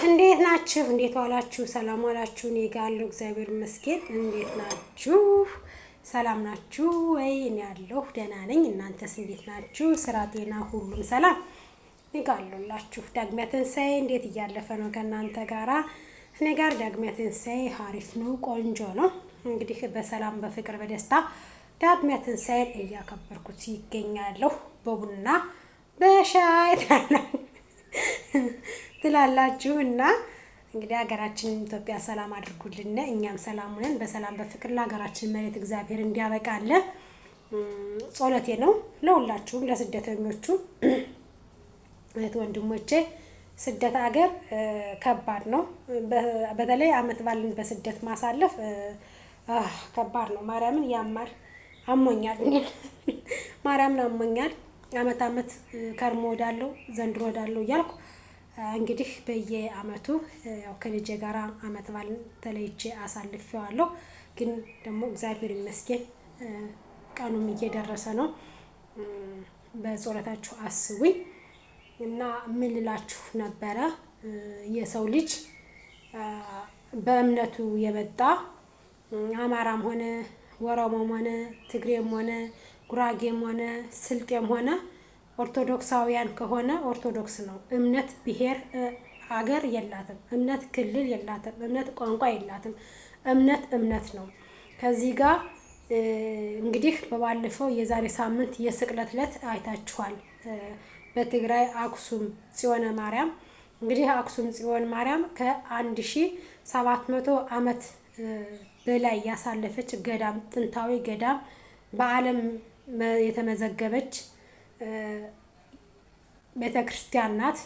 እንዴት ናችሁ? እንዴት ዋላችሁ? ሰላም ዋላችሁ? እኔ ጋር አለሁ እግዚአብሔር ይመስገን። እንዴት ናችሁ? ሰላም ናችሁ ወይ? እኔ ያለሁ ደህና ነኝ። እናንተስ እንዴት ናችሁ? ስራ፣ ጤና ሁሉም ሰላም? እኔ ጋር አለሁላችሁ። ዳግሚያ ትንሣኤ እንዴት እያለፈ ነው ከእናንተ ጋራ? እኔ ጋር ዳግሚያ ትንሣኤ አሪፍ ነው፣ ቆንጆ ነው። እንግዲህ በሰላም በፍቅር በደስታ ዳግሚያ ትንሣኤን እያከበርኩት ይገኛለሁ። በቡና በሻይ ትላላችሁ እና እንግዲህ ሀገራችንን ኢትዮጵያ ሰላም አድርጉልን፣ እኛም ሰላም ሆነን በሰላም በፍቅር ለሀገራችን መሬት እግዚአብሔር እንዲያበቃለ ጸሎቴ ነው። ለሁላችሁም ለስደተኞቹ እህት ወንድሞቼ፣ ስደት ሀገር ከባድ ነው። በተለይ አመት ባልን በስደት ማሳለፍ ከባድ ነው። ማርያምን ያማል፣ አሞኛል። ማርያምን አሞኛል። አመት ከርሞ ወዳለው ዘንድሮ ወዳለው እያልኩ እንግዲህ በየአመቱ ያው ከልጄ ጋራ አመት ባልን ተለይቼ አሳልፌዋለሁ። ግን ደግሞ እግዚአብሔር ይመስገን ቀኑም እየደረሰ ነው። በጸሎታችሁ አስቡኝ እና ምን ልላችሁ ነበረ፣ የሰው ልጅ በእምነቱ የመጣ አማራም ሆነ ወሮሞም ሆነ ትግሬም ሆነ ጉራጌም ሆነ ስልጤም ሆነ ኦርቶዶክሳውያን ከሆነ ኦርቶዶክስ ነው። እምነት ብሔር አገር የላትም። እምነት ክልል የላትም። እምነት ቋንቋ የላትም። እምነት ነው። ከዚህ ጋር እንግዲህ በባለፈው የዛሬ ሳምንት የስቅለት ዕለት አይታችኋል። በትግራይ አክሱም ጽዮን ማርያም እንግዲህ አክሱም ጽዮን ማርያም ከ1700 ዓመት በላይ ያሳለፈች ገዳም፣ ጥንታዊ ገዳም፣ በዓለም የተመዘገበች ቤተክርስቲያን ናት።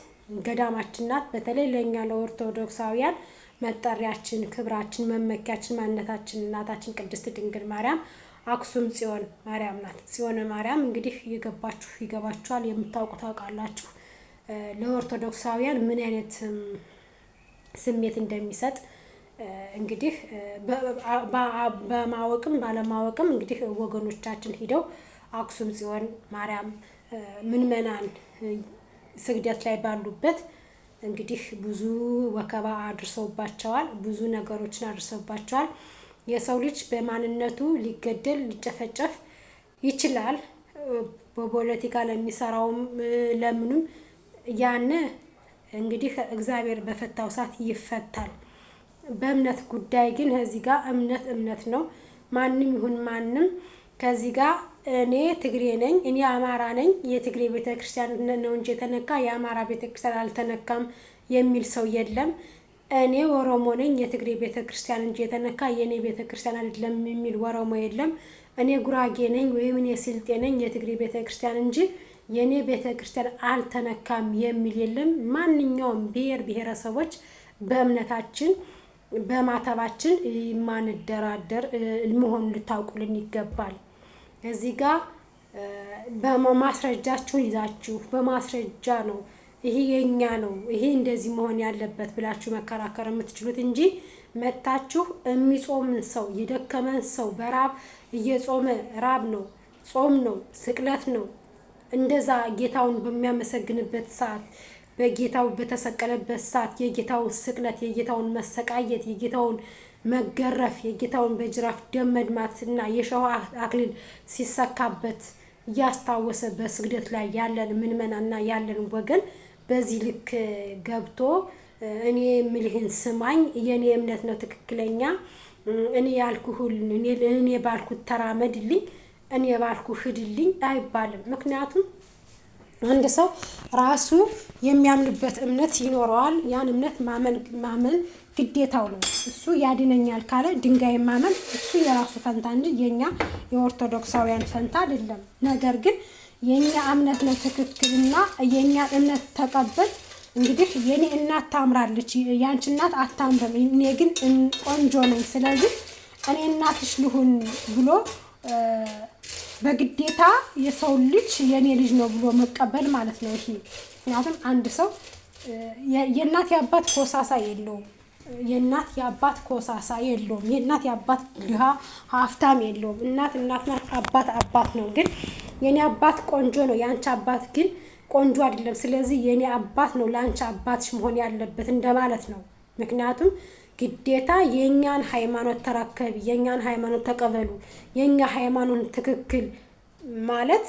ገዳማችን ናት። በተለይ ለእኛ ለኦርቶዶክሳውያን መጠሪያችን፣ ክብራችን፣ መመኪያችን፣ ማንነታችን እናታችን ቅድስት ድንግል ማርያም አክሱም ጽዮን ማርያም ናት። ጽዮን ማርያም እንግዲህ የገባችሁ ይገባችኋል፣ የምታውቁ ታውቃላችሁ። ለኦርቶዶክሳውያን ምን አይነት ስሜት እንደሚሰጥ እንግዲህ በማወቅም ባለማወቅም እንግዲህ ወገኖቻችን ሂደው አክሱም ጽዮን ማርያም ምዕመናን ስግደት ላይ ባሉበት እንግዲህ ብዙ ወከባ አድርሰውባቸዋል። ብዙ ነገሮችን አድርሰውባቸዋል። የሰው ልጅ በማንነቱ ሊገደል ሊጨፈጨፍ ይችላል። በፖለቲካ ለሚሰራውም ለምኑም ያን እንግዲህ እግዚአብሔር በፈታው ሰዓት ይፈታል። በእምነት ጉዳይ ግን ከዚህ ጋር እምነት ነው። ማንም ይሁን ማንም ከዚህ ጋር እኔ ትግሬ ነኝ፣ እኔ አማራ ነኝ፣ የትግሬ ቤተክርስቲያን ነው እንጂ የተነካ የአማራ ቤተክርስቲያን አልተነካም የሚል ሰው የለም። እኔ ኦሮሞ ነኝ፣ የትግሬ ቤተክርስቲያን እንጂ የተነካ የኔ ቤተክርስቲያን አይደለም የሚል ኦሮሞ የለም። እኔ ጉራጌ ነኝ ወይም እኔ ስልጤ ነኝ፣ የትግሬ ቤተክርስቲያን እንጂ የኔ ቤተክርስቲያን አልተነካም የሚል የለም። ማንኛውም ብሔር ብሔረሰቦች በእምነታችን በማተባችን ማንደራደር መሆኑን ልታውቁልን ይገባል። እዚህ ጋር በማስረጃችሁን ይዛችሁ በማስረጃ ነው ይሄ የኛ ነው ይሄ እንደዚህ መሆን ያለበት ብላችሁ መከራከር የምትችሉት እንጂ መታችሁ የሚጾምን ሰው የደከመን ሰው በራብ እየጾመ ራብ ነው ጾም ነው ስቅለት ነው እንደዛ ጌታውን በሚያመሰግንበት ሰዓት በጌታው በተሰቀለበት ሰዓት የጌታውን ስቅለት የጌታውን መሰቃየት የጌታውን መገረፍ የጌታውን በጅራፍ ደም መድማትና የሸዋ አክሊል ሲሰካበት እያስታወሰ በስግደት ላይ ያለን ምንመናና ያለን ወገን በዚህ ልክ ገብቶ እኔ የምልህን ስማኝ፣ የኔ እምነት ነው ትክክለኛ፣ እኔ ያልኩህን እኔ ባልኩት ተራመድልኝ፣ እኔ ባልኩህ ሂድልኝ አይባልም። ምክንያቱም አንድ ሰው ራሱ የሚያምንበት እምነት ይኖረዋል። ያን እምነት ማመን ግዴታው ነው። እሱ ያድነኛል ካለ ድንጋይ ማመን እሱ የራሱ ፈንታ እንጂ የኛ የኦርቶዶክሳውያን ፈንታ አይደለም። ነገር ግን የኛ እምነት ነው ትክክልና የኛ እምነት ተቀበል። እንግዲህ የኔ እናት ታምራለች፣ ያንቺ እናት አታምርም፣ እኔ ግን ቆንጆ ነኝ፣ ስለዚህ እኔ እናትሽ ልሁን ብሎ በግዴታ የሰው ልጅ የኔ ልጅ ነው ብሎ መቀበል ማለት ነው ይሄ። ምክንያቱም አንድ ሰው የእናት የአባት ኮሳሳ የለውም። የእናት የአባት ኮሳሳ የለውም። የእናት የአባት ድሃ ሀብታም የለውም። እናት ናት፣ አባት ነው። ግን የኔ አባት ቆንጆ ነው፣ ያንቺ አባት ግን ቆንጆ አይደለም። ስለዚህ የኔ አባት ነው ላንቺ አባትሽ መሆን ያለበት እንደማለት ነው። ምክንያቱም ግዴታ የኛን ሃይማኖት ተረከቢ፣ የኛን ሃይማኖት ተቀበሉ፣ የኛ ሃይማኖት ትክክል ማለት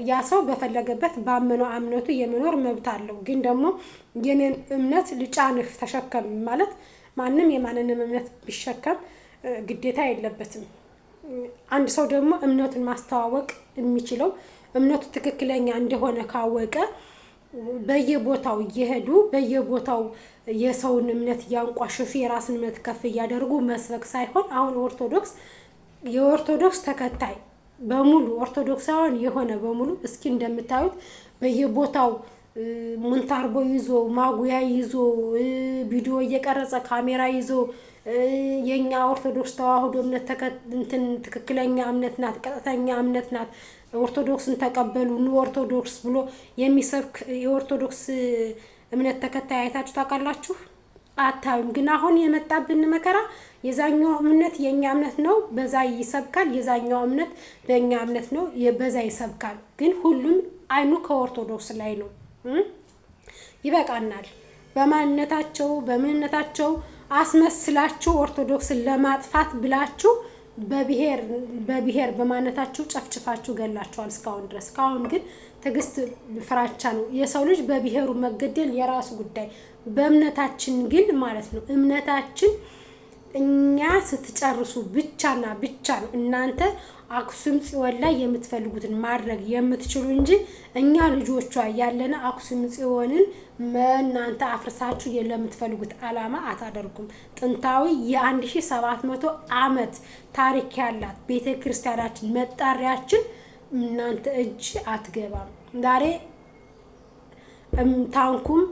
ያ ሰው በፈለገበት ባመነው እምነቱ የመኖር መብት አለው። ግን ደግሞ የኔን እምነት ልጫንህ ተሸከም ማለት ማንም የማንንም እምነት ቢሸከም ግዴታ የለበትም። አንድ ሰው ደግሞ እምነቱን ማስተዋወቅ የሚችለው እምነቱ ትክክለኛ እንደሆነ ካወቀ በየቦታው እየሄዱ በየቦታው የሰውን እምነት እያንቋሸሹ የራስን እምነት ከፍ እያደረጉ መስበክ ሳይሆን አሁን የኦርቶዶክስ ተከታይ በሙሉ ኦርቶዶክሳውያን የሆነ በሙሉ እስኪ እንደምታዩት በየቦታው ሙንታርቦ ይዞ ማጉያ ይዞ ቪዲዮ እየቀረጸ ካሜራ ይዞ የኛ ኦርቶዶክስ ተዋህዶ እምነት ትክክለኛ እምነት ናት፣ ቀጥተኛ እምነት ናት፣ ኦርቶዶክስን ተቀበሉ ኑ ኦርቶዶክስ ብሎ የሚሰብክ የኦርቶዶክስ እምነት ተከታይ አይታችሁ ታውቃላችሁ? አታዩም። ግን አሁን የመጣብን መከራ የዛኛው እምነት የኛ እምነት ነው በዛ ይሰብካል፣ የዛኛው እምነት በእኛ እምነት ነው በዛ ይሰብካል። ግን ሁሉም አይኑ ከኦርቶዶክስ ላይ ነው። ይበቃናል። በማንነታቸው አስመስላችሁ ኦርቶዶክስን ለማጥፋት ብላችሁ በብሔር በማንነታችሁ ጨፍጭፋችሁ ገላችኋል እስካሁን ድረስ። እስካሁን ግን ትዕግስት ፍራቻ ነው። የሰው ልጅ በብሔሩ መገደል የራሱ ጉዳይ፣ በእምነታችን ግን ማለት ነው እምነታችን እኛ ስትጨርሱ ብቻና ብቻ ነው እናንተ አክሱም ጽዮን ላይ የምትፈልጉትን ማድረግ የምትችሉ እንጂ እኛ ልጆቿ ያለና አክሱም ጽዮንን እናንተ አፍርሳችሁ ለምትፈልጉት ዓላማ አታደርጉም። ጥንታዊ የ1700 ዓመት ታሪክ ያላት ቤተክርስቲያናችን መጣሪያችን እናንተ እጅ አትገባም። ዛሬ ታንኩም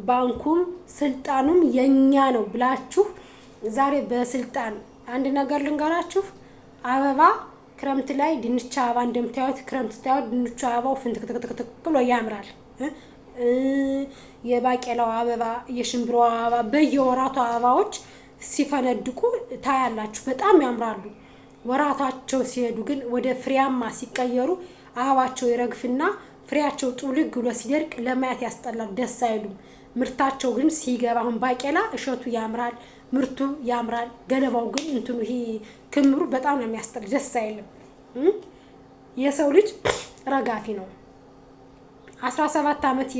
ባንኩም ስልጣኑም የኛ ነው ብላችሁ ዛሬ በስልጣን አንድ ነገር ልንገራችሁ። አበባ ክረምት ላይ ድንች አበባ እንደምታዩት ክረምት ታዩት ድንች አበባው ፍንትክትክትክ ብሎ ያምራል። የባቄላው አበባ የሽምብራው አበባ በየወራቱ አበባዎች ሲፈነድቁ ታያላችሁ፣ በጣም ያምራሉ። ወራታቸው ሲሄዱ ግን ወደ ፍሬያማ ሲቀየሩ አበባቸው ይረግፍና ፍሬያቸው ጥውልግ ብሎ ሲደርቅ ለማየት ያስጠላል፣ ደስ አይሉም። ምርታቸው ግን ሲገባ አሁን ባቄላ እሸቱ ያምራል፣ ምርቱ ያምራል። ገለባው ግን እንትኑ ይሄ ክምሩ በጣም ነው የሚያስጠላ፣ ደስ አይልም። የሰው ልጅ ረጋፊ ነው። 17 ዓመት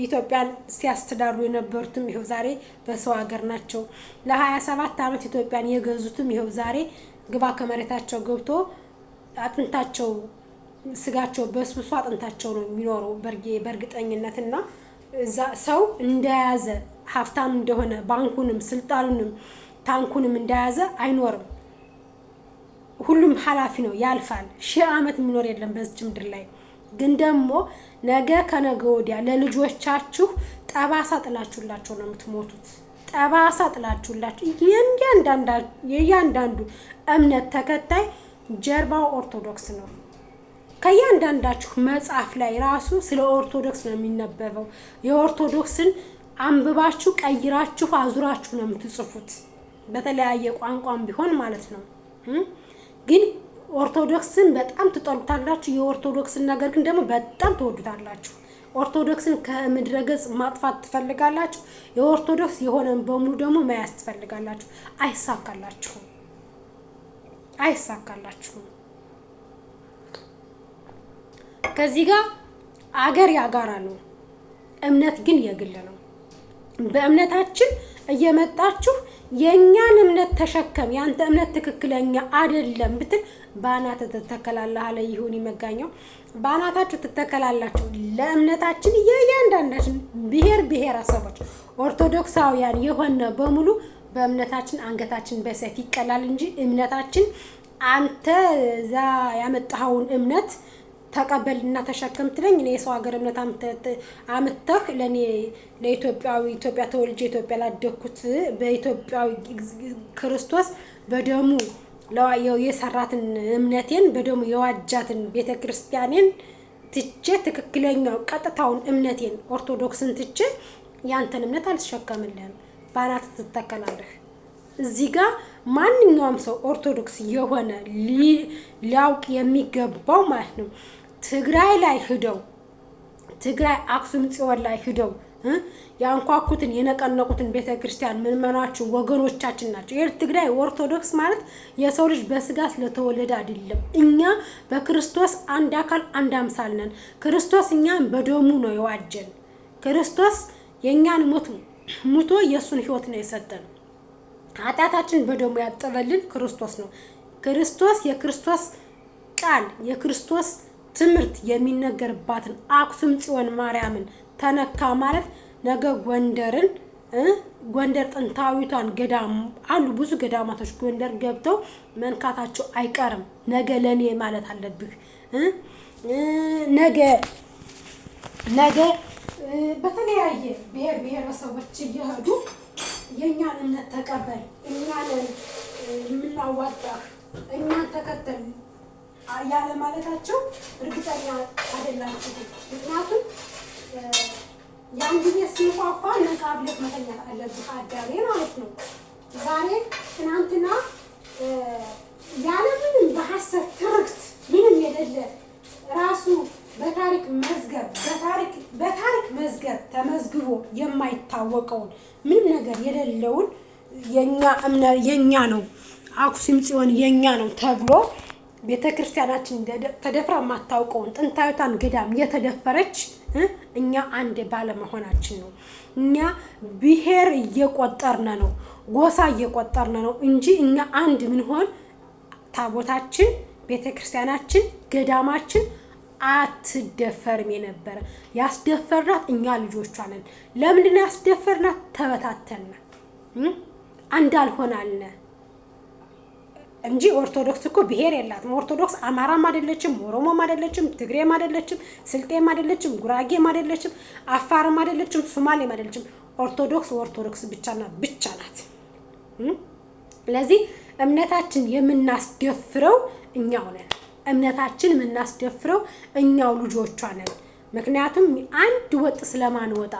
ኢትዮጵያን ሲያስተዳድሩ የነበሩትም ይኸው ዛሬ በሰው ሀገር ናቸው። ለ27 ዓመት ኢትዮጵያን የገዙትም ይኸው ዛሬ ግባ ከመሬታቸው ገብቶ አጥንታቸው ስጋቸው በስብሶ አጥንታቸው ነው የሚኖረው በእርግጠኝነትና ሰው እንደያዘ ሀብታም እንደሆነ ባንኩንም ስልጣኑንም ታንኩንም እንደያዘ አይኖርም። ሁሉም ኃላፊ ነው፣ ያልፋል። 1000 ዓመት የሚኖር የለም በዚህ ምድር ላይ። ግን ደግሞ ነገ ከነገ ወዲያ ለልጆቻችሁ ጠባሳ ጥላችሁላቸው ነው የምትሞቱት። ጠባሳ ጥላችሁላችሁ። የእያንዳንዱ እምነት ተከታይ ጀርባው ኦርቶዶክስ ነው። ከእያንዳንዳችሁ መጽሐፍ ላይ ራሱ ስለ ኦርቶዶክስ ነው የሚነበበው። የኦርቶዶክስን አንብባችሁ ቀይራችሁ አዙራችሁ ነው የምትጽፉት፣ በተለያየ ቋንቋም ቢሆን ማለት ነው። ግን ኦርቶዶክስን በጣም ትጠሉታላችሁ፣ የኦርቶዶክስን ነገር ግን ደግሞ በጣም ትወዱታላችሁ። ኦርቶዶክስን ከምድረ ገጽ ማጥፋት ትፈልጋላችሁ፣ የኦርቶዶክስ የሆነን በሙሉ ደግሞ መያዝ ትፈልጋላችሁ። አይሳካላችሁም። ከዚህ ጋር አገር ያጋራ ነው፣ እምነት ግን የግል ነው። በእምነታችን እየመጣችሁ የኛን እምነት ተሸከም፣ ያንተ እምነት ትክክለኛ አይደለም ብትል ባናተ ተተከላለህ አለ ይሁን ይመጋኛው። ባናታችሁ ትተከላላችሁ። ለእምነታችን የእያንዳንዳችን ብሔረሰቦች ኦርቶዶክሳውያን የሆነ በሙሉ በእምነታችን አንገታችን በሰይፍ ይቀላል እንጂ እምነታችን አንተ ዛ ያመጣኸውን እምነት ተቀበልና ተሸከም ትለኝ እኔ የሰው ሀገር እምነት አምጥተህ ለኔ ኢትዮጵያ ተወልጄ ኢትዮጵያ ላደኩት በኢትዮጵያዊ ክርስቶስ በደሙ የሰራትን እምነቴን በደሙ የዋጃትን ቤተክርስቲያኔን ትቼ ትክክለኛው ቀጥታውን እምነቴን ኦርቶዶክስን ትቼ ያንተን እምነት አልተሸከምልህም። ባናት ትተከላለህ። እዚህ ጋር ማንኛውም ሰው ኦርቶዶክስ የሆነ ሊያውቅ የሚገባው ማለት ነው። ትግራይ ላይ ሄደው ትግራይ አክሱም ጽዮን ላይ ሂደው ያንኳኩትን የነቀነቁትን ቤተክርስቲያን ምዕመናችሁ ወገኖቻችን ናቸው። የትግራይ ኦርቶዶክስ ማለት የሰው ልጅ በስጋ ስለተወለደ አይደለም። እኛ በክርስቶስ አንድ አካል አንድ አምሳል ነን። ክርስቶስ እኛን በደሙ ነው የዋጀን። ክርስቶስ የኛን ሙቶ የሱን ህይወት ነው የሰጠን። ኃጢአታችን በደሙ ያጠበልን ክርስቶስ ነው። ክርስቶስ የክርስቶስ ቃል የክርስቶስ ትምህርት የሚነገርባትን አክሱም ጽዮን ማርያምን ተነካ ማለት ነገ ጎንደር ጥንታዊቷን ገዳም አሉ ብዙ ገዳማቶች ጎንደር ገብተው መንካታቸው አይቀርም። ነገ ለኔ ማለት አለብህ። ነገ በተለያየ ብሔረሰቦች እየሄዱ የኛን እምነት ተቀበል፣ እኛን የምናዋጣህ፣ እኛን ተከተል ያለ ማለታቸው እርግጠኛ አይደላችሁ። ምክንያቱም ያን ጊዜ ሲንኳኳ ነቃብለት መተኛት አለብህ አዳሜ ማለት ነው። ዛሬ ትናንትና ያለምንም በሐሰት ትርክት ምንም የሌለ ራሱ በታሪክ መዝገብ ተመዝግቦ የማይታወቀውን ምንም ነገር የሌለውን የኛ ነው አክሱም ጽዮን የኛ ነው ተብሎ ቤተክርስቲያናችን ተደፍራ የማታውቀውን ጥንታዊቷን ገዳም የተደፈረች እኛ አንድ ባለመሆናችን ነው። እኛ ብሔር እየቆጠርነ ነው፣ ጎሳ እየቆጠርነ ነው እንጂ እኛ አንድ ምንሆን ታቦታችን፣ ቤተክርስቲያናችን፣ ገዳማችን አትደፈርም የነበረ። ያስደፈርናት እኛ ልጆቿ ነን። ለምንድነው ያስደፈርናት? ተበታተነ አንድ አልሆናልነ እንጂ ኦርቶዶክስ እኮ ብሔር የላትም። ኦርቶዶክስ አማራም አይደለችም፣ ኦሮሞም አይደለችም፣ ትግሬም አይደለችም፣ ስልጤም አይደለችም፣ ጉራጌም አይደለችም፣ አፋርም አይደለችም፣ ሶማሌም አይደለችም። ኦርቶዶክስ ብቻና ብቻ ናት። ስለዚህ እምነታችን የምናስደፍረው እኛው ነን። እምነታችን የምናስደፍረው እኛው ልጆቿ ነን። ምክንያቱም አንድ ወጥ ስለማንወጣ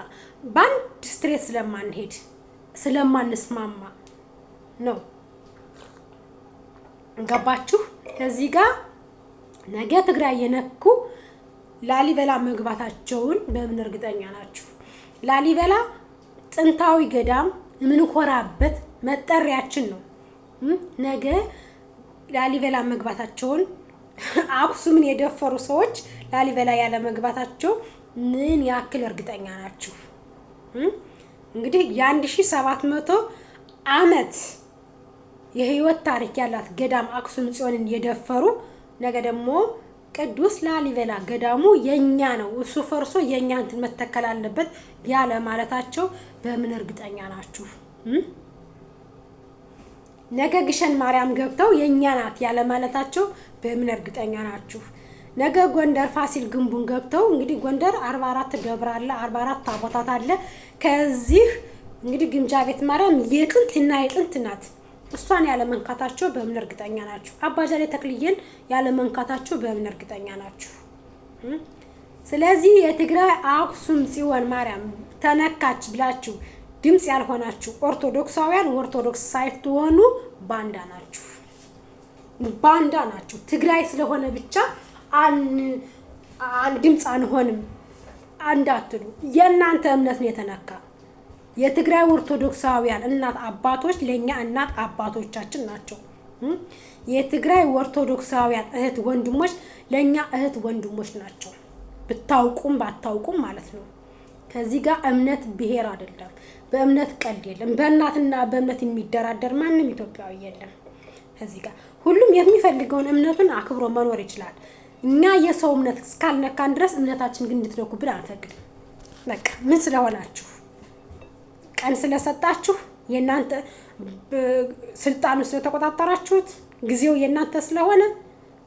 በአንድ ስትሬት ስለማንሄድ ስለማንስማማ ነው። ገባችሁ? ከዚህ ጋር ነገ ትግራይ የነኩ ላሊበላ መግባታቸውን በምን እርግጠኛ ናችሁ? ላሊበላ ጥንታዊ ገዳም የምንኮራበት መጠሪያችን ነው። ነገ ላሊበላ መግባታቸውን አክሱምን የደፈሩ ሰዎች ላሊበላ ያለ መግባታቸው ምን ያክል እርግጠኛ ናችሁ? እንግዲህ የ1700 ዓመት የህይወት ታሪክ ያላት ገዳም አክሱም ጽዮንን የደፈሩ ነገ ደግሞ ቅዱስ ላሊበላ ገዳሙ የኛ ነው እሱ ፈርሶ የኛ እንትን መተከል አለበት ያለ ማለታቸው በምን እርግጠኛ ናችሁ? ነገ ግሸን ማርያም ገብተው የኛ ናት ያለ ማለታቸው በምን እርግጠኛ ናችሁ? ነገ ጎንደር ፋሲል ግንቡን ገብተው እንግዲህ ጎንደር 44 ደብር አለ፣ 44 ታቦታት አለ። ከዚህ እንግዲህ ግምጃ ቤት ማርያም የጥንት ናት። እሷን ያለ መንካታቸው በምን እርግጠኛ ናችሁ? አባጃሌ ተክልዬን ያለ መንካታቸው በምን እርግጠኛ ናችሁ? ስለዚህ የትግራይ አክሱም ጽዮን ማርያም ተነካች ብላችሁ ድምጽ ያልሆናችሁ ኦርቶዶክሳውያን ኦርቶዶክስ ሳይሆኑ ባንዳ ናችሁ። ትግራይ ስለሆነ ብቻ ድምጽ አንሆንም አንዳትሉ። የእናንተ እምነት ነው የተነካ። የትግራይ ኦርቶዶክሳውያን እናት አባቶች ለኛ እናት አባቶቻችን ናቸው። የትግራይ ኦርቶዶክሳውያን እህት ወንድሞች ለኛ እህት ወንድሞች ናቸው። ብታውቁም ባታውቁም ማለት ነው። ከዚህ ጋር እምነት ብሔር አይደለም። በእምነት ቀልድ የለም። በእናትና በእምነት የሚደራደር ማንም ኢትዮጵያዊ የለም። ከዚህ ጋር ሁሉም የሚፈልገውን እምነቱን አክብሮ መኖር ይችላል። እኛ የሰው እምነት እስካልነካን ድረስ እምነታችን ግን እንድትነኩብን አንፈቅድም። በቃ ምን ስለሆናችሁ ቀን ስለሰጣችሁ የናንተ ስልጣኑ ስለተቆጣጣራችሁት ጊዜው የናንተ ስለሆነ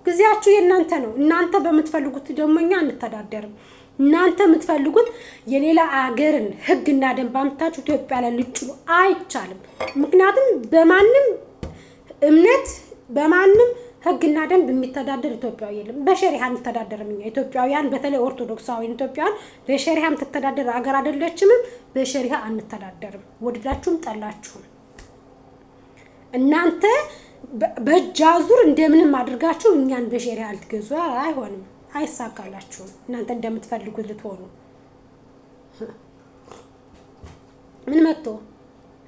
ጊዜያችሁ የናንተ ነው። እናንተ በመትፈልጉት ደሞኛ አንተዳደርም። እናንተ የምትፈልጉት የሌላ አገርን ህግና ደንብ አምጥታችሁ ኢትዮጵያ ላይ ልጭሉ አይቻልም። ምክንያቱም በማንም እምነት በማንም ህግና ደንብ የሚተዳደር ኢትዮጵያዊ የለም። በሸሪዓ እንተዳደርም እኛ ኢትዮጵያውያን በተለይ ኦርቶዶክሳውያን ኢትዮጵያውያን በሸሪዓ የምትተዳደር አገር አይደለችም። በሸሪዓ አንተዳደርም። ወደዳችሁም ጠላችሁም እናንተ በጃዙር እንደምንም አድርጋችሁ እኛን በሸሪዓ ልትገዙ አይሆንም። አይሳካላችሁም። እናንተ እንደምትፈልጉት ልትሆኑ ምን መጥቶ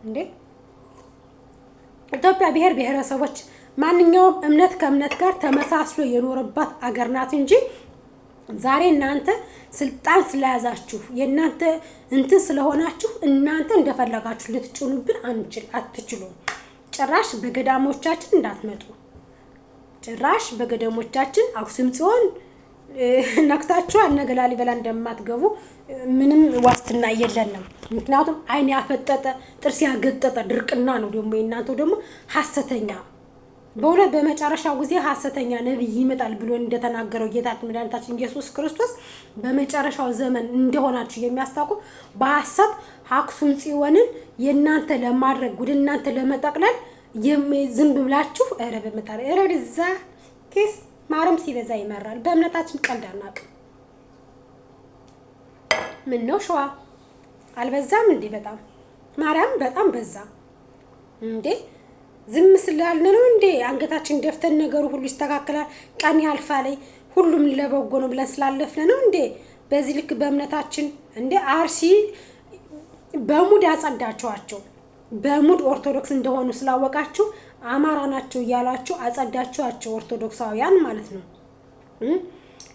እንዴ? ኢትዮጵያ ብሔር ብሔረሰቦች ማንኛውም እምነት ከእምነት ጋር ተመሳስሎ የኖረባት አገር ናት እንጂ ዛሬ እናንተ ስልጣን ስለያዛችሁ የእናንተ እንትን ስለሆናችሁ እናንተ እንደፈለጋችሁ ልትጭኑብን አትችሉም። ጭራሽ በገዳሞቻችን እንዳትመጡ። ጭራሽ በገዳሞቻችን አክሱም ጽዮን ነክታችኋል። ነገ ላሊበላ እንደማትገቡ ምንም ዋስትና የለንም። ምክንያቱም ዓይን ያፈጠጠ ጥርስ ያገጠጠ ድርቅና ነው። ደግሞ የእናንተው ደግሞ ሐሰተኛ በእውነት በመጨረሻው ጊዜ ሐሰተኛ ነብይ ይመጣል ብሎ እንደተናገረው ጌታችን መድኃኒታችን ኢየሱስ ክርስቶስ በመጨረሻው ዘመን እንደሆናችሁ የሚያስታውቁ በሐሰት አክሱም ጽዮንን የእናንተ ለማድረግ ወደ እናንተ ለመጠቅለል ዝም ብላችሁ ኧረ በመጣሪ ኧረ እዛ ኬስ ማረም ሲበዛ ይመራል። በእምነታችን ቀልድ አናውቅም። ምን ነው ሸዋ አልበዛም እንዴ? በጣም ማርያም በጣም በዛ እንዴ? ዝም ስላልን ነው እንዴ? አንገታችን ደፍተን ነገሩ ሁሉ ይስተካከላል፣ ቀን ያልፋል፣ ሁሉም ለበጎ ነው ብለን ስላለፍን ነው እንዴ? በዚህ ልክ በእምነታችን እንዴ? አርሲ በሙድ ያጸዳችኋቸው፣ በሙድ ኦርቶዶክስ እንደሆኑ ስላወቃችሁ አማራ ናቸው እያላችሁ አጸዳችኋቸው። ኦርቶዶክሳውያን ማለት ነው።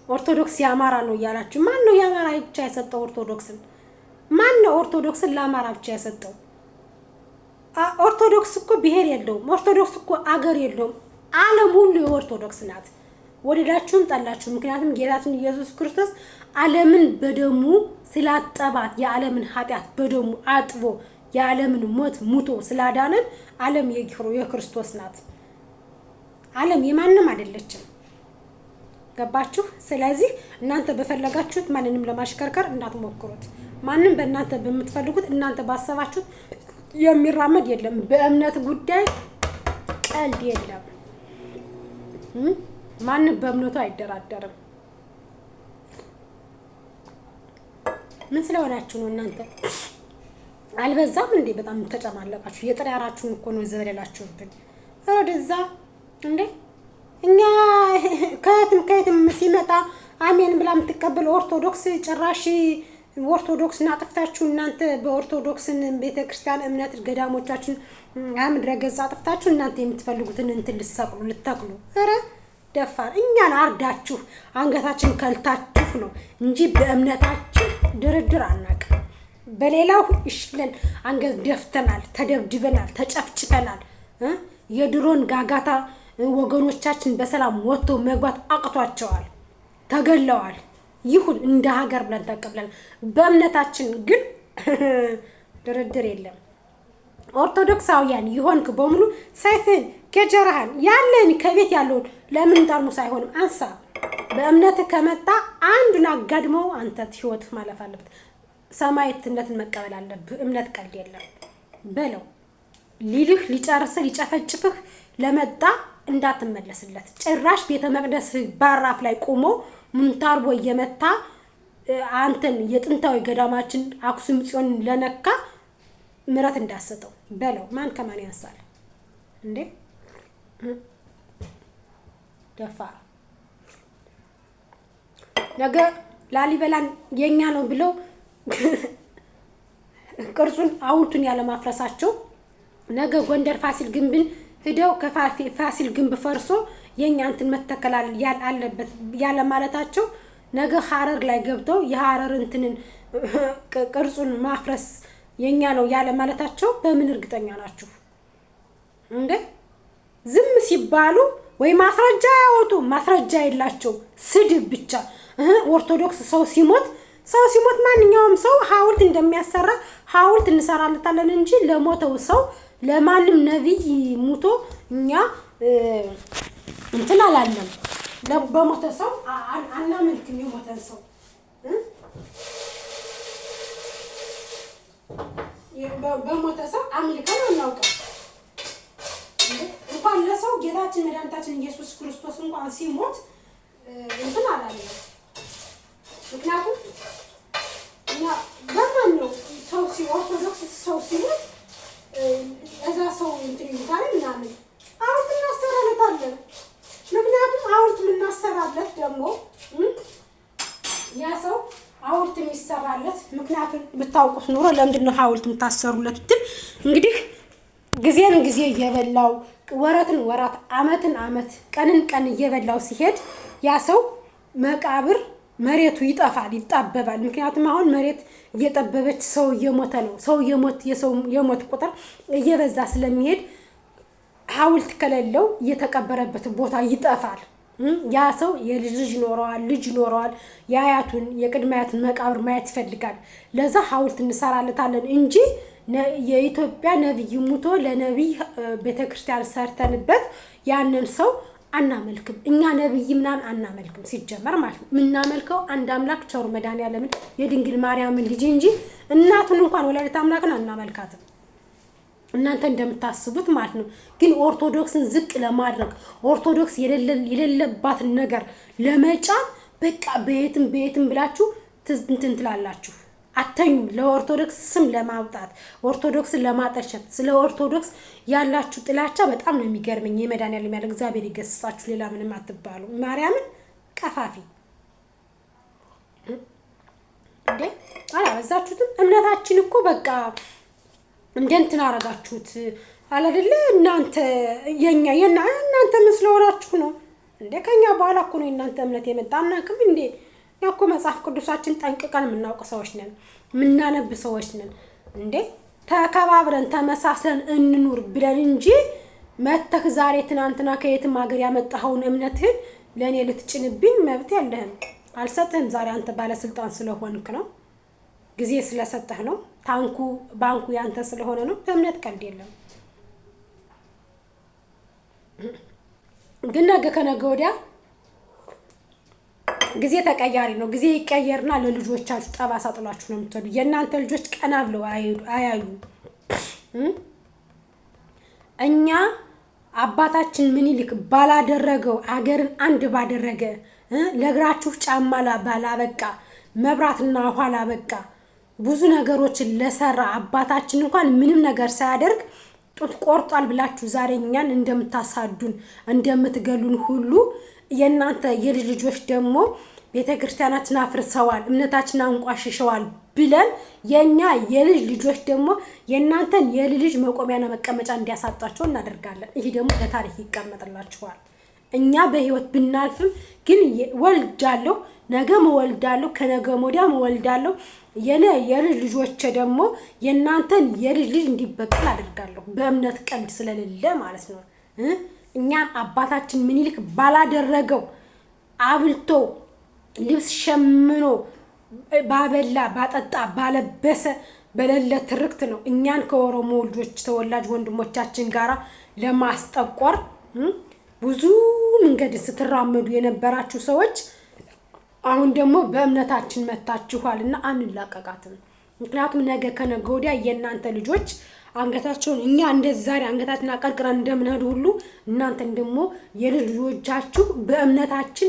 ኦርቶዶክስ የአማራ ነው እያላችሁ ማን ነው የአማራ ብቻ የሰጠው ኦርቶዶክስን? ማን ነው ኦርቶዶክስን ለአማራ ብቻ የሰጠው? ኦርቶዶክስ እኮ ብሔር የለውም። ኦርቶዶክስ እኮ አገር የለውም። ዓለም ሁሉ የኦርቶዶክስ ናት። ወደዳችሁም ጠላችሁ። ምክንያቱም ጌታችን ኢየሱስ ክርስቶስ ዓለምን በደሙ ስላጠባት የዓለምን ኃጢአት በደሙ አጥቦ የዓለምን ሞት ሙቶ ስላዳነን ዓለም የክርስቶስ ናት። ዓለም የማንም አይደለችም። ገባችሁ? ስለዚህ እናንተ በፈለጋችሁት ማንንም ለማሽከርከር እንዳትሞክሩት። ማንም በእናንተ በምትፈልጉት እናንተ ባሰባችሁት የሚራመድ የለም። በእምነት ጉዳይ ቀልድ የለም። ማንም በእምነቱ አይደራደርም። ምን ስለሆናችሁ ነው እናንተ? አልበዛም እንዴ? በጣም ተጨማለቃችሁ። የጥሪያራችሁን እኮ ነው ዘበላችሁብን። ወደዛ እንዴ እኛ ከየትም ሲመጣ አሜን ብላ የምትቀበል ኦርቶዶክስ ጭራሽ ኦርቶዶክስን አጥፍታችሁ እናንተ በኦርቶዶክስን ቤተክርስቲያን እምነት ገዳሞቻችን ምድረ ገጽ አጥፍታችሁ እናንተ የምትፈልጉትን እንትን ልትተክሉ። ኧረ ደፋር! እኛን አርዳችሁ አንገታችን ከልታችሁ ነው እንጂ በእምነታችን ድርድር አናውቅም። በሌላው እሺ ብለን አንገት ደፍተናል፣ ተደብድበናል፣ ተጨፍጭፈናል። የድሮን ጋጋታ ወገኖቻችን በሰላም ወጥቶ መግባት አቅቷቸዋል፣ ተገለዋል። ይሁን እንደ ሀገር ብለን ተቀብለን፣ በእምነታችን ግን ድርድር የለም። ኦርቶዶክሳውያን ይሆንክ በሙሉ ሰይፍን ከጀራህን ያለን ከቤት ያለውን ለምን ጠርሙስ አይሆንም አንሳ። በእምነት ከመጣ አንዱን አጋድመው አንተ ህይወት ማለፍ አለበት። ሰማዕትነትን መቀበል አለብህ። እምነት ቀልድ የለም በለው። ሊልህ ሊጨርስህ ሊጨፈጭፍህ ለመጣ እንዳትመለስለት። ጭራሽ ቤተ መቅደስ ባራፍ ላይ ቆሞ ሙንታርቦ እየመታ አንተን የጥንታዊ ገዳማችን አክሱም ጽዮን ለነካ ምረት እንዳሰጠው በለው። ማን ከማን ያንሳል እንዴ? ደፋር! ነገ ላሊበላን የኛ ነው ብለው ቅርጹን ሐውልቱን ያለማፍረሳቸው ነገ ጎንደር ፋሲል ግንብን ሄደው ከፋሲል ግንብ ፈርሶ የኛ እንትን መተከላል ያለበት ያለ ማለታቸው ነገ ሐረር ላይ ገብተው የሐረር እንትንን ቅርጹን ማፍረስ የኛ ነው ያለ ማለታቸው በምን እርግጠኛ ናችሁ እንዴ? ዝም ሲባሉ ወይ ማስረጃ ያወጡ፣ ማስረጃ የላቸው ስድብ ብቻ። ኦርቶዶክስ ሰው ሲሞት ማንኛውም ሰው ሐውልት እንደሚያሰራ ሐውልት እንሰራለታለን እንጂ ለሞተው ሰው ለማንም ነብይ ሙቶ እኛ እንትን አላለም። በሞተ ሰው አናመልክም። የሞተን ሰው በሞተ ሰው አምልከን አናውቅም። እንኳን ለሰው ጌታችን መድኃኒታችን ኢየሱስ ክርስቶስ እንኳን ሲሞት እንትን አላለም። ምክንያቱም እኛ በማን ነው ሰው ኦርቶዶክስ ሰው ሲሞት እዛ ሰው እንትን ይባል ምናምን ሐውልት እናሰራለታለን። ምክንያቱም ሐውልት የምናሰራለት ደግሞ ያ ሰው ሐውልት የሚሰራለት ምክንያቱም ብታውቁት ኑሮ ለምንድነው ሐውልት የምታሰሩለት? እንግዲህ ጊዜን ጊዜ እየበላው ወራትን ወራት አመትን አመት ቀንን ቀን እየበላው ሲሄድ ያ ሰው መቃብር መሬቱ ይጠፋል፣ ይጣበባል። ምክንያቱም አሁን መሬት እየጠበበች ሰው እየሞተ ነው። ሰው የሞት ቁጥር እየበዛ ስለሚሄድ ሐውልት ከሌለው የተቀበረበት ቦታ ይጠፋል። ያ ሰው የልጅ ልጅ ይኖረዋል፣ የአያቱን የቅድመ አያቱን መቃብር ማየት ይፈልጋል። ለዛ ሐውልት እንሰራለታለን እንጂ የኢትዮጵያ ነብይ ሙቶ ለነብይ ቤተክርስቲያን ሰርተንበት ያንን ሰው አናመልክም። እኛ ነብይ ምናምን አናመልክም ሲጀመር ማለት ነው። የምናመልከው አንድ አምላክ ቸሩ መድኃኒዓለምን የድንግል ማርያምን ልጅ እንጂ እናቱን እንኳን ወላዲተ አምላክን አናመልካትም። እናንተ እንደምታስቡት ማለት ነው። ግን ኦርቶዶክስን ዝቅ ለማድረግ ኦርቶዶክስ የሌለባትን ነገር ለመጫን በቃ በየትም ብላችሁ እንትን ትላላችሁ። አተኙም ለኦርቶዶክስ ስም ለማውጣት ኦርቶዶክስን ለማጠልሸት ስለ ኦርቶዶክስ ያላችሁ ጥላቻ በጣም ነው የሚገርመኝ። የመድኃኒዓለም ያለ እግዚአብሔር ይገስጻችሁ። ሌላ ምንም አትባሉ። ማርያምን ቀፋፊ እንዴ አላበዛችሁትም? እምነታችን እኮ በቃ እንትን አረጋችሁት አይደለ? እናንተ እናንተ መስለውራችሁ ነው እንዴ? ከኛ በኋላ እኮ ነው እናንተ እምነት የመጣና ከምን እንዴ? ያኮ መጽሐፍ ቅዱሳችን ጠንቅቀን የምናውቅ ሰዎች ነን፣ የምናነብ ሰዎች ነን። እንዴ ተከባብረን ተመሳስለን እንኑር ብለን እንጂ መተክ ዛሬ ትናንትና ከየትም ሀገር ያመጣኸውን እምነትህን ለእኔ ልትጭንብኝ መብት የለህም። አልሰጥህም። ዛሬ አንተ ባለስልጣን ስለሆንክ ነው፣ ጊዜ ስለሰጠህ ነው፣ ባንኩ ያንተ ስለሆነ ነው። በእምነት ቀልድ የለም። ግን ነገ ከነገ ወዲያ ጊዜ ተቀያሪ ነው። ጊዜ ይቀየርና ለልጆቻችሁ ጠባሳ ጥሏችሁ ነው የምትወዱ። የእናንተ ልጆች ቀና ብለው አያዩ። እኛ አባታችን ምኒልክ ባላደረገው አገርን አንድ ባደረገ ለእግራችሁ ጫማ ባላበቃ መብራትና ውሃ ላበቃ ብዙ ነገሮችን ለሰራ አባታችን እንኳን ምንም ነገር ሳያደርግ ጡት ቆርጧል ብላችሁ ዛሬ እኛን እንደምታሳዱን እንደምትገሉን ሁሉ የእናንተ የልጅ ልጆች ደግሞ ቤተክርስቲያናችን አፍርሰዋል፣ እምነታችን አንቋሽሸዋል ብለን የኛ የልጅ ልጆች ደግሞ የእናንተን የልጅ መቆሚያና መቀመጫ እንዲያሳጣቸው እናደርጋለን። ይሄ ደግሞ ለታሪክ ይቀመጥላችኋል። እኛ በህይወት ብናልፍም ግን ወልዳለሁ፣ ነገ መወልዳለሁ፣ ከነገ ወዲያ መወልዳለሁ። የልጅ ልጆች ደግሞ የእናንተን የልጅ ልጅ እንዲበቀል አደርጋለሁ። በእምነት ቀልድ ስለሌለ ማለት ነው። እኛም አባታችን ምኒልክ ባላደረገው አብልቶ ልብስ ሸምኖ ባበላ ባጠጣ ባለበሰ በሌለ ትርክት ነው እኛን ከኦሮሞ ልጆች ተወላጅ ወንድሞቻችን ጋራ ለማስጠቆር ብዙ መንገድ ስትራመዱ የነበራችሁ ሰዎች አሁን ደግሞ በእምነታችን መታችኋልና አንላቀቃትም። ምክንያቱም ነገ ከነገ ወዲያ የእናንተ ልጆች አንገታቸውን እኛ እንደዚህ ዛሬ አንገታችንን አቀርቅረን እንደምንሄድ ሁሉ እናንተን ደግሞ የልጆቻችሁ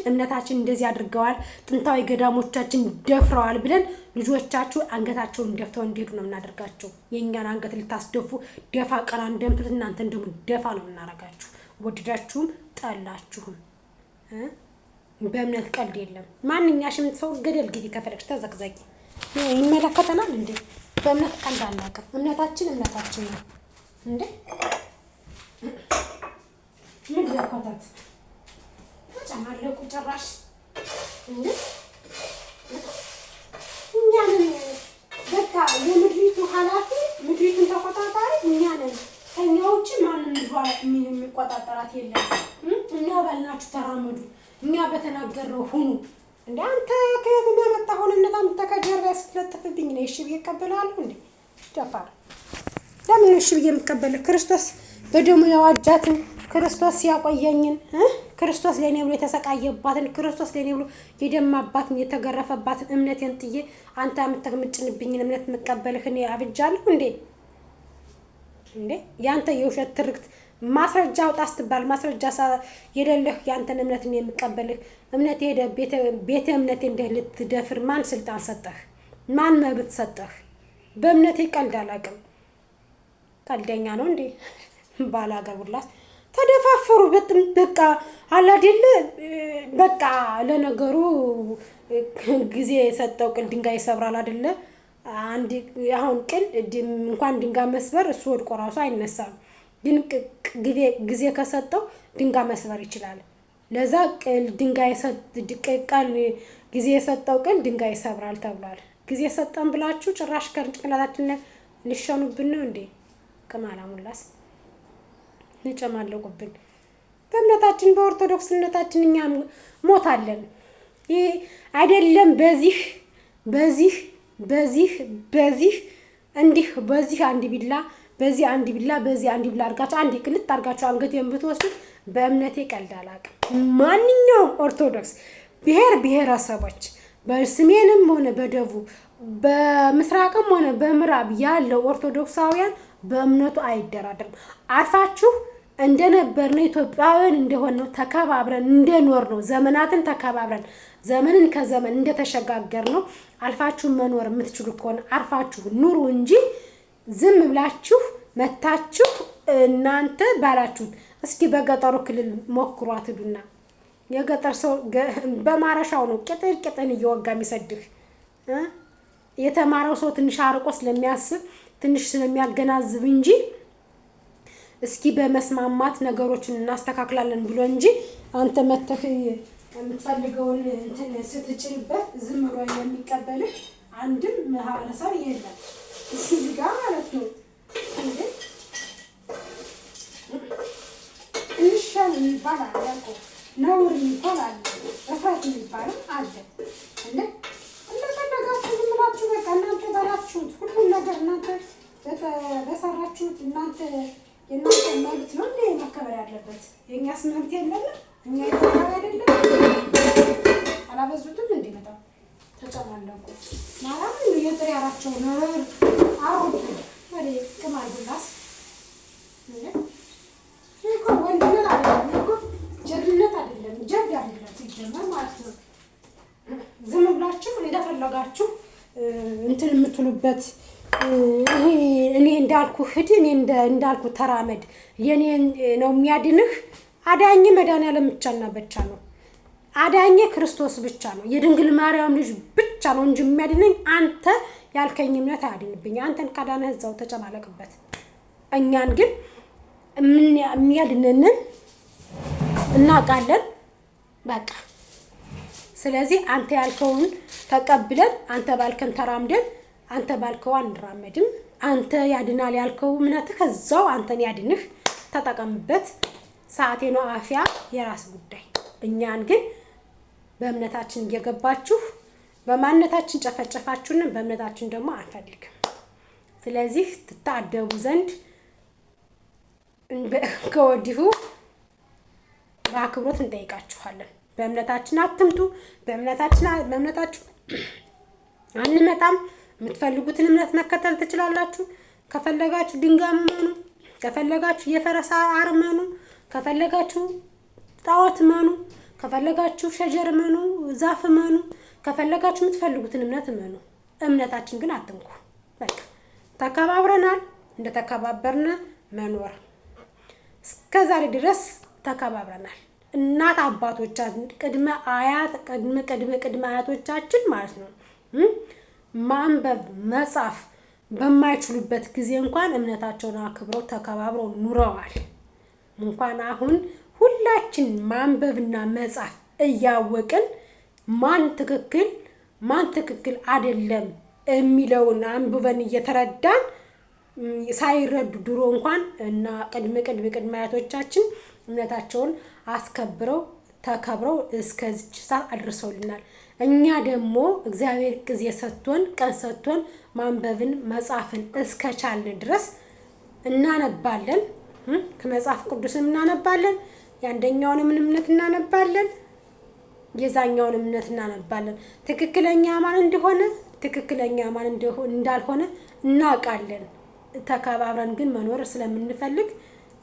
እምነታችን እንደዚህ አድርገዋል፣ ጥንታዊ ገዳሞቻችን ደፍረዋል ብለን ልጆቻችሁ አንገታቸውን ደፍተው እንዲሄዱ ነው የምናደርጋቸው። የእኛን አንገት ልታስደፉ ደፋ ቀና እንደምትሉት እናንተን ደግሞ ደፋ ነው የምናደርጋችሁ። ወደዳችሁም ጠላችሁም በእምነት ቀልድ የለም። ማንኛሽም ሰው ገደል ግቢ ከፈለግሽ ተዘግዘጊ። ይመለከተናል እንዴ? በእምነት ቀልድ አናውቅም። እምነታችን ነው እንዴ? ምን ያቆጣት ተጨማለቁ ጭራሽ እንዴ? እኛንን በቃ የምድሪቱ ኃላፊ ምድሪቱን ተቆጣጣሪ እኛንን። ከኛ ውጭ ማንም የሚቆጣጠራት የለም። እኛ ባልናችሁ ተራመዱ፣ እኛ በተናገርነው ሁኑ። እንዴ አንተ ከየት የሚያመጣ ሆነነት አንተ ከጀርባ ስትለጥፍብኝ ነው እሺ ብዬ እቀበላለሁ እንዴ? ደፋር ለምን እሺ ብዬ የምቀበለው? ክርስቶስ በደሙ ያዋጃትን ክርስቶስ ያቆየኝን ክርስቶስ ለኔ ብሎ የተሰቃየባትን ክርስቶስ ለኔ ብሎ የደማባትን የተገረፈባትን እምነቴን ጥዬ አንተ የምትምጭንብኝን እምነት መቀበልህ እኔ አብጃለሁ እንዴ? ያንተ የውሸት ትርክት ማስረጃ አውጣ ስትባል ማስረጃ የሌለህ ያንተን እምነት ነው የምቀበልህ። እምነት ሄደ ቤተ እምነት እንደ ልትደፍር ማን ስልጣን ሰጠህ? ማን መብት ሰጠህ? በእምነቴ ቀልድ አላውቅም። ቀልደኛ ነው እንዴ? ባላገር ሁላ ተደፋፈሩ። በቃ አላደለ በቃ ለነገሩ ጊዜ የሰጠው ቅል ድንጋይ ይሰብራል አይደለ? አንድ አሁን ቅል እንኳን ድንጋይ መስበር እሱ ወድቆ ራሱ አይነሳም። ግን ጊዜ ከሰጠው ድንጋይ መስበር ይችላል። ለዛ ቅል ድንጋይ ቀን ጊዜ የሰጠው ቅል ድንጋይ ይሰብራል ተብሏል። ጊዜ ሰጠን ብላችሁ ጭራሽ ከጭንቅላታችን ልሸኑብን ነው እንዴ? ቅማላ ሙላስ ልጨማለቁብን። በእምነታችን በኦርቶዶክስነታችን እኛ ሞታለን። ይሄ አይደለም በዚህ እንዲህ በዚህ አንድ ቢላ በዚህ አንድ ቢላ በዚህ አንድ ቢላ አድርጋችሁ አንድ ቅልጥ አድርጋችሁ አንገቴን ብትወስዱት በእምነቴ ቀልድ አላውቅም። ማንኛውም ኦርቶዶክስ ብሔረሰቦች በሰሜንም ሆነ በደቡብ በምስራቅም ሆነ በምዕራብ ያለው ኦርቶዶክሳውያን በእምነቱ አይደራደርም። አርፋችሁ እንደነበርነው ኢትዮጵያውያን እንደሆነው ተከባብረን እንደኖር ነው። ዘመናትን ተከባብረን ዘመንን ከዘመን እንደተሸጋገር ነው። አልፋችሁ መኖር የምትችሉ ከሆነ አርፋችሁ ኑሩ እንጂ ዝም ብላችሁ መታችሁ እናንተ ባላችሁት። እስኪ በገጠሩ ክልል ሞክሯት ሂዱና የገጠር ሰው በማረሻው ነው ቅጥን እየወጋ የሚሰድህ። የተማረው ሰው ትንሽ አርቆ ስለሚያስብ ትንሽ ስለሚያገናዝብ እንጂ እስኪ በመስማማት ነገሮችን እናስተካክላለን ብሎ እንጂ አንተ መተህ የምትፈልገውን እንትን ስትጭልበት ዝም ብሎ የሚቀበልህ አንድም ማህበረሰብ የለም እዚህ ጋር ማለት ነው። እንዴ እንሻል የሚባል አለ እኮ ነውር የሚባል አለ፣ እፍረት የሚባል አለ። እንደፈለጋችሁ ዝም ብላችሁ በቃ እናንተ ባላችሁት ሁሉም ነገር እናንተ በሰራችሁት እናንተ የእናንተ መብት ነው እንዴ መከበር ያለበት? የእኛስ መብት የለም? እኛ የተባለ አይደለም? አላበዙትም እንዴ? በጣም ተጨማለቁ ማለት ነው። የጥሪያራቸው ነው አሁን ወደ ቅማል ብላስ እኮ ወንድነት አይደለም እኮ ጀግንነት አይደለም፣ ጀብድ አይደለም ሲጀመር ማለት ነው። ዝም ብላችሁ እንደፈለጋችሁ እንትን የምትሉበት ይሄ እኔ እንዳልኩ ሂድ እኔ እንዳልኩ ተራመድ የኔ ነው የሚያድንህ። አዳኝ መድኃኒዓለም ብቻና ብቻ ነው። አዳኝ ክርስቶስ ብቻ ነው። የድንግል ማርያም ልጅ ብቻ ነው እንጂ የሚያድነኝ አንተ ያልከኝ እምነት አያድንብኝ። አንተን ካዳነህ እዛው ተጨማለቅበት። እኛን ግን የሚያድነንን እናውቃለን በቃ። ስለዚህ አንተ ያልከውን ተቀብለን አንተ ባልከን ተራምደን አንተ ባልከው አንራመድም። አንተ ያድናል ያልከው እምነትህ ከዛው አንተን ያድንህ፣ ተጠቀምበት። ሰዓቴ ነው አፍያ የራስ ጉዳይ። እኛን ግን በእምነታችን እየገባችሁ በማንነታችን ጨፈጨፋችሁን፣ በእምነታችን ደግሞ አንፈልግም። ስለዚህ ትታደቡ ዘንድ ከወዲሁ በአክብሮት እንጠይቃችኋለን። በእምነታችን አትምጡ። በእምነታችሁ አንመጣም። የምትፈልጉትን እምነት መከተል ትችላላችሁ። ከፈለጋችሁ ድንጋይ መኑ፣ ከፈለጋችሁ የፈረስ አር መኑ፣ ከፈለጋችሁ ጣዖት መኑ፣ ከፈለጋችሁ ሸጀር መኑ፣ ዛፍ መኑ፣ ከፈለጋችሁ የምትፈልጉትን እምነት መኑ። እምነታችን ግን አትንኩ። በቃ ተከባብረናል። እንደተከባበርነ መኖር እስከዛሬ ድረስ ተከባብረናል። እናት አባቶቻችን ቅድመ አያቶቻችን ማለት ነው ማንበብ መጻፍ በማይችሉበት ጊዜ እንኳን እምነታቸውን አክብረው ተከባብረው ኑረዋል። እንኳን አሁን ሁላችን ማንበብና መጻፍ እያወቅን ማን ትክክል አይደለም የሚለውን አንብበን እየተረዳን ሳይረዱ ድሮ እንኳን እና ቅድመ አያቶቻችን እምነታቸውን አስከብረው ተከብረው እስከዚች ሰዓት አድርሰውልናል። እኛ ደግሞ እግዚአብሔር ጊዜ ሰጥቶን ቀን ሰጥቶን ማንበብን መጻፍን እስከቻልን ድረስ እናነባለን። ከመጽሐፍ ቅዱስን እናነባለን። የአንደኛውንም እምነት እናነባለን፣ የዛኛውን እምነት እናነባለን። ትክክለኛ ማን እንደሆነ ትክክለኛ ማን እንዳልሆነ እናውቃለን። ተከባብረን ግን መኖር ስለምንፈልግ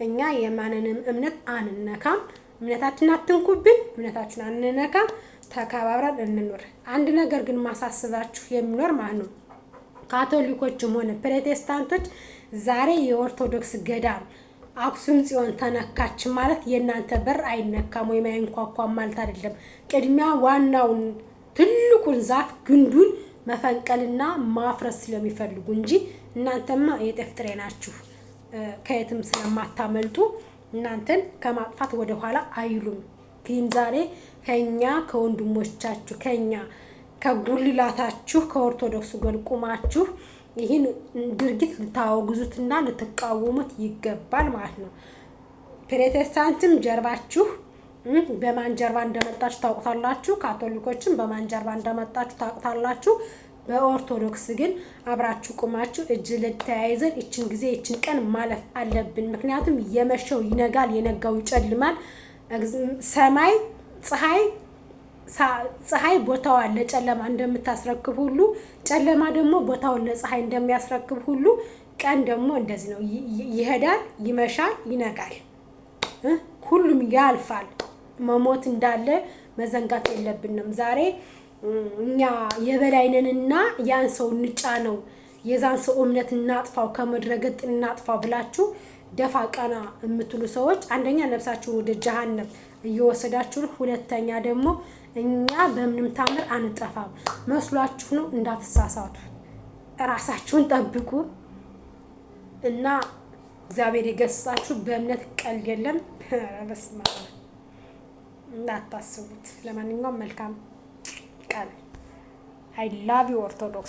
እኛ የማንንም እምነት አንነካም። እምነታችን አትንኩብን፣ እምነታችን አንነካም። ተከባብረን እንኖር። አንድ ነገር ግን ማሳስባችሁ የሚኖር ማለት ነው ካቶሊኮችም ሆነ ፕሮቴስታንቶች ዛሬ የኦርቶዶክስ ገዳም አክሱም ጽዮን ተነካች ማለት የእናንተ በር አይነካም ወይም አይንኳኳም ማለት አይደለም። ቅድሚያ ዋናውን ትልቁን ዛፍ ግንዱን መፈንቀልና ማፍረስ ስለሚፈልጉ እንጂ እናንተማ የጤፍ ጥሬ ናችሁ። ከየትም ስለማታመልጡ እናንተን ከማጥፋት ወደ ኋላ አይሉም። ግን ዛሬ ከኛ ከወንድሞቻችሁ ከጉልላታችሁ ከኦርቶዶክሱ ጎን ቁማችሁ ይህን ድርጊት ልታወግዙትና ልትቃወሙት ይገባል ማለት ነው። ፕሮቴስታንትም ጀርባችሁ በማን ጀርባ እንደመጣችሁ ታውቁታላችሁ። ካቶሊኮችም በማን ጀርባ እንደመጣችሁ ታውቁታላችሁ። በኦርቶዶክስ ግን አብራችሁ ቁማችሁ እጅ ለእጅ ተያይዘን ይችን ጊዜ ይችን ቀን ማለፍ አለብን። ምክንያቱም የመሸው ይነጋል፣ የነጋው ይጨልማል። ሰማይ ፀሐይ ቦታዋን ለጨለማ እንደምታስረክብ ሁሉ ጨለማ ደግሞ ቦታውን ለፀሐይ እንደሚያስረክብ ሁሉ ቀን ደግሞ እንደዚህ ነው። ይሄዳል፣ ይመሻል፣ ይነጋል። ሁሉም ያልፋል። መሞት እንዳለ መዘንጋት የለብንም። ዛሬ እኛ የበላይነንና ያን ሰው እንጫነው፣ የዛን ሰው እምነት እናጥፋው፣ ከመድረገጥ እናጥፋው ብላችሁ ደፋ ቀና የምትሉ ሰዎች አንደኛ ነፍሳችሁ ወደ ጀሃነም እየወሰዳችሁ ነው። ሁለተኛ ደግሞ እኛ በምንም ታምር አንጠፋም መስሏችሁ ነው። እንዳትሳሳቱ፣ ራሳችሁን ጠብቁ እና እግዚአብሔር ይገስጻችሁ። በእምነት ቀልድ የለም። በስመ አብ እንዳታስቡት። ለማንኛውም መልካም ቀን። አይ ላቭ ዩ ኦርቶዶክስ።